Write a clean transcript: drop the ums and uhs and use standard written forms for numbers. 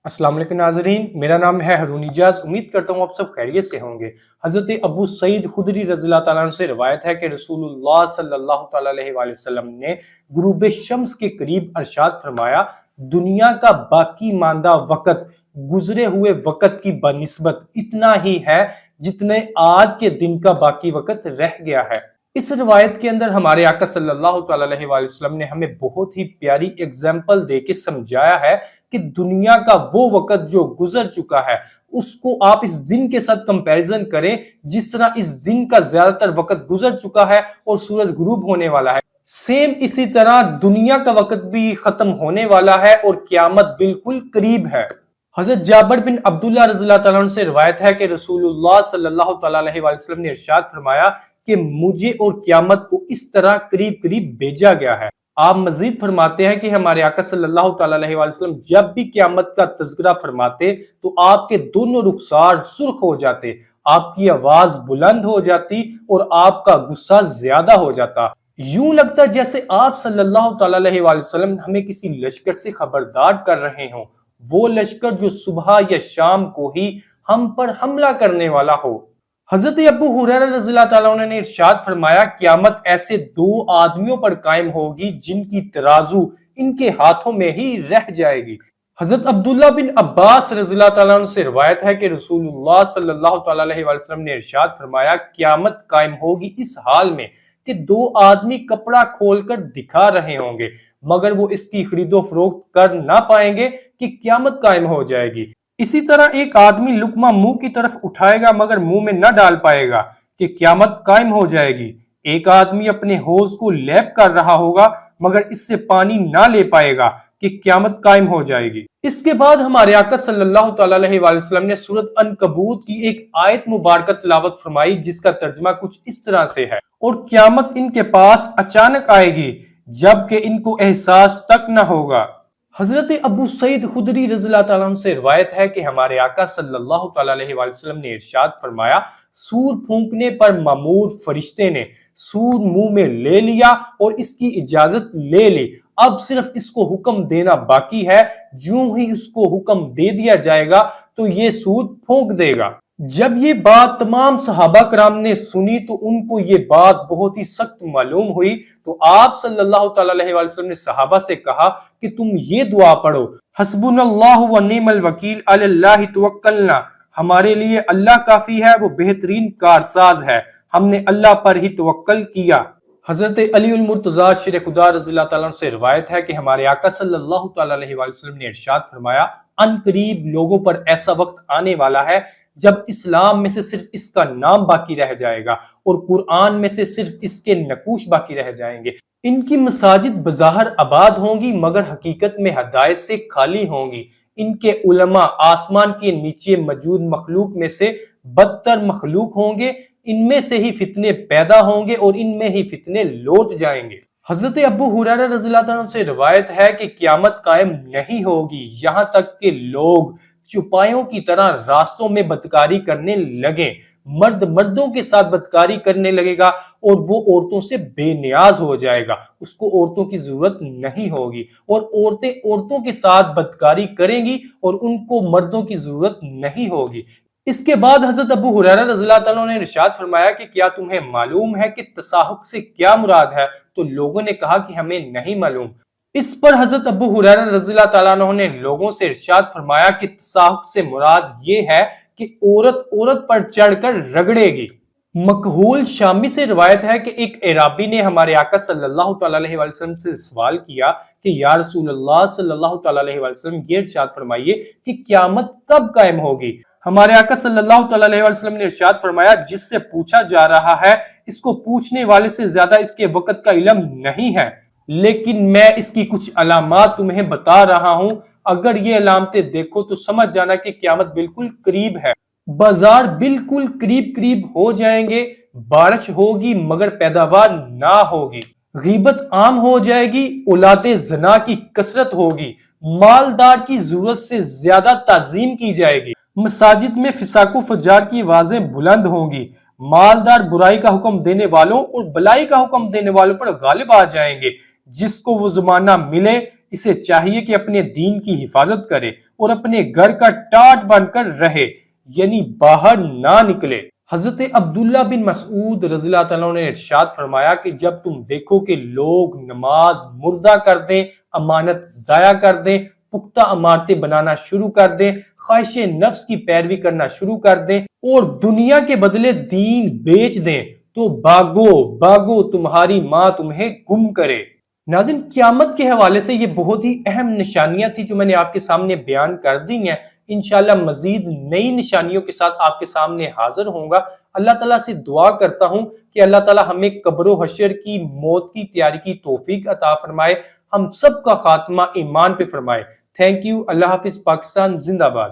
अस्सलाम वालेकुम नाज़रीन, मेरा नाम है हरून इजाज। उम्मीद करता हूँ आप सब खैरियत से होंगे। हज़रत अबू सईद खुदरी रज़ियल्लाहु ताला अन्हु से रिवायत है कि रसूलुल्लाह सल्लल्लाहु ताला अलैहि वसल्लम ने गुरूब शम्स के करीब अरशाद फरमाया, दुनिया का बाकी मांदा वक़्त गुजरे हुए वक़्त की बनिस्बत इतना ही है जितने आज के दिन का बाकी वक़्त रह गया है। इस रिवायत के अंदर हमारे आका सल्लल्लाहु ताला अलैहि वसल्लम ने हमें बहुत ही प्यारी एग्जाम्पल दे के समझाया है कि दुनिया का वो वक़्त जो गुजर चुका है उसको आप इस दिन के साथ कंपैरिजन करें जिस तरह इस दिन का ज्यादातर वक़्त गुजर चुका है और सूरज गुरूब होने वाला है। सेम इसी तरह दुनिया का वक़्त भी खत्म होने वाला है और क़यामत बिल्कुल करीब है। हज़रत जाबिर बिन अब्दुल्लाह रज़ियल्लाहु ताला अन्हु से रिवायत है कि रसूलुल्लाह सल्लल्लाहु ताला अलैहि वसल्लम ने इरशाद फरमाया कि मुझे और क़यामत को इस तरह करीब करीब भेजा गया है। आप मजीद फरमाते हैं कि हमारे आका सल्लल्लाहु ताला अलैहि वसल्लम जब भी क़यामत का तज़किरा फरमाते तो आपके दोनों रुखसार सुर्ख हो जाते, आपकी आवाज बुलंद हो जाती और आपका गुस्सा ज्यादा हो जाता। यूं लगता जैसे आप सल्लल्लाहु ताला अलैहि वसल्लम हमें किसी लश्कर से खबरदार कर रहे हों, वो लश्कर जो सुबह या शाम को ही हम पर हमला करने वाला हो। हजरत अबू हुरैरा रज़ियल्लाहु ताला अन्हु ने इरशाद फरमाया, क़यामत ऐसे दो आदमियों पर कायम होगी जिनकी तराजू इनके हाथों में ही रह जाएगी। हजरत अब्दुल्ला बिन अब्बास रज़ियल्लाहु ताला अन्हु से रिवायत है कि रसूलुल्लाह सल्लल्लाहु ताला अलैहि वसल्लम ने इरशाद फरमाया, क़यामत कायम होगी इस हाल में कि दो आदमी कपड़ा खोलकर दिखा रहे होंगे मगर वो इसकी खरीदो फरोख्त कर ना पाएंगे कि क़यामत कायम हो जाएगी। इसी तरह एक आदमी लुकमा मुंह की तरफ उठाएगा मगर मुंह में न डाल पाएगा कि क़यामत कायम हो जाएगी। एक आदमी अपने हौज को लैप कर रहा होगा मगर इससे पानी ना ले पाएगा कि क़यामत कायम हो जाएगी। इसके बाद हमारे आका सल्लल्लाहु ताला अलैहि वसल्लम ने सूरत अनकबूत की एक आयत मुबारक तिलावत फरमाई जिसका तर्जुमा कुछ इस तरह से है, और क़यामत इनके पास अचानक आएगी जबकि इनको एहसास तक न होगा। हजरत अबू सईद खुदरी रज़ियल्लाहु ताला अन्हु से रिवायत है कि हमारे आका सल्लल्लाहु ताला अलैहि वसल्लम ने इरशाद फरमाया, सूर फूंकने पर मामूर फरिश्ते ने सूर मुंह में ले लिया और इसकी इजाजत ले ली, अब सिर्फ इसको हुक्म देना बाकी है। जो ही उसको हुक्म दे दिया जाएगा तो ये सूर फूंक देगा। जब ये बात तमाम सहाबा कराम ने सुनी तो उनको ये बात बहुत ही सख्त मालूम हुई, तो आप सल्लल्लाहु ताला अलैहि वसल्लम ने सहाबा से कहा कि तुम ये दुआ पढ़ो, हस्बुनल्लाहु व निअमल वकील अलल्लाहि तवक्कलना, हमारे लिए अल्लाह काफी है, वो बेहतरीन कारसाज है, हमने अल्लाह पर ही तवक्कल किया। हजरत अली मुर्तजा शेर खुदा रज़ियल्लाहु ताला अन्हु से रिवायत है कि हमारे आका सल्लल्लाहु ताला अलैहि वसल्लम ने इरशाद फरमाया, अनकरीब लोगों पर ऐसा वक्त आने वाला है जब इस्लाम में से सिर्फ इसका नाम बाकी रह जाएगा और कुरान में से सिर्फ इसके नकूश बाकी रह जाएंगे। इनकी मसाजिद बज़ाहिर आबाद होंगी मगर हकीकत में हदायत से खाली होंगी। इनके उलमा आसमान के नीचे मौजूद मखलूक में से बदतर मखलूक होंगे, इनमें से ही फितने पैदा होंगे और इनमें ही फितने लौट जाएंगे। हजरत अबू हुरैरा रज़ियल्लाहु ताला अन्हु से रिवायत है कि क़यामत कायम नहीं होगी यहाँ तक कि लोग चुपायों की तरह रास्तों में बदकारी करने लगे, मर्द मर्दों के साथ बदकारी करने लगेगा और वो औरतों से बेनियाज हो जाएगा, उसको औरतों की जरूरत नहीं होगी और औरतें औरतों के साथ बदकारी करेंगी और उनको मर्दों की जरूरत नहीं होगी। इसके बाद हजरत अबू हुरैरा रज़ियल्लाहु ताला अन्हु ने इरशाद फरमाया कि क्या तुम्हें मालूम है कि तसाहुक से क्या मुराद है? तो लोगों ने कहा कि हमें नहीं मालूम। इस पर हजरत अबू हुरैरा रज़ियल्लाहु ताला अन्हु ने लोगों से इरशाद फरमाया कि तसाहुक से मुराद ये है कि औरत औरत पर चढ़कर रगड़ेगी। मकहूल शामी से रिवायत है कि एक एराबी ने हमारे आका सल्लल्लाहु ताला अलैहि वसल्लम से सवाल किया कि या रसूलल्लाह सल्लल्लाहु ताला अलैहि वसल्लम ये इरशाद फरमाइए कि क़यामत कब कायम होगी? हमारे आका सल्लल्लाहु ताला अलैहि वसल्लम ने इरशाद फरमाया, जिससे पूछा जा रहा है इसको पूछने वाले से ज्यादा इसके वक्त का इल्म नहीं है, लेकिन मैं इसकी कुछ अलामात तुम्हें बता रहा हूं, अगर ये अलामतें देखो तो समझ जाना कि क़यामत बिल्कुल करीब है। बाजार बिल्कुल करीब करीब हो जाएंगे, बारिश होगी मगर पैदावार ना होगी, गीबत आम हो जाएगी, औलादे जना की कसरत होगी, मालदार की जरूरत से ज्यादा ताजीम की जाएगी, मसाजिद में फिसाको फजार की आवाजें बुलंद होंगी, मालदार बुराई का हुक्म देने वालों और भलाई का हुक्म देने वालों पर गालिब आ जाएंगे। जिसको वो जमाना मिले इसे चाहिए कि अपने दीन की हिफाजत करे اور اپنے گھر کا ٹاٹ بن کر رہے، یعنی باہر نہ نکلے۔ حضرت عبداللہ بن مسعود رضی اللہ تعالیٰ عنہ نے ارشاد فرمایا کہ جب تم دیکھو کہ لوگ نماز مردہ کر دیں، امانت ضائع کر دیں، پختہ عمارتیں بنانا شروع کر دیں، خواہش نفس کی پیروی کرنا شروع کر دیں اور دنیا کے بدلے دین بیچ دیں، تو بھاگو بھاگو، تمہاری ماں تمہیں گم کرے۔ ناظرین، قیامت کے حوالے سے یہ بہت ہی اہم نشانیاں تھی جو میں نے آپ کے سامنے بیان کر دی ہیں۔ انشاءاللہ مزید نئی نشانیوں کے ساتھ آپ کے سامنے حاضر ہوں گا۔ اللہ تعالیٰ سے دعا کرتا ہوں کہ اللہ تعالیٰ ہمیں قبر و حشر کی موت کی تیاری کی توفیق عطا فرمائے، ہم سب کا خاتمہ ایمان پہ فرمائے۔ تھینک یو، اللہ حافظ، پاکستان زندہ باد۔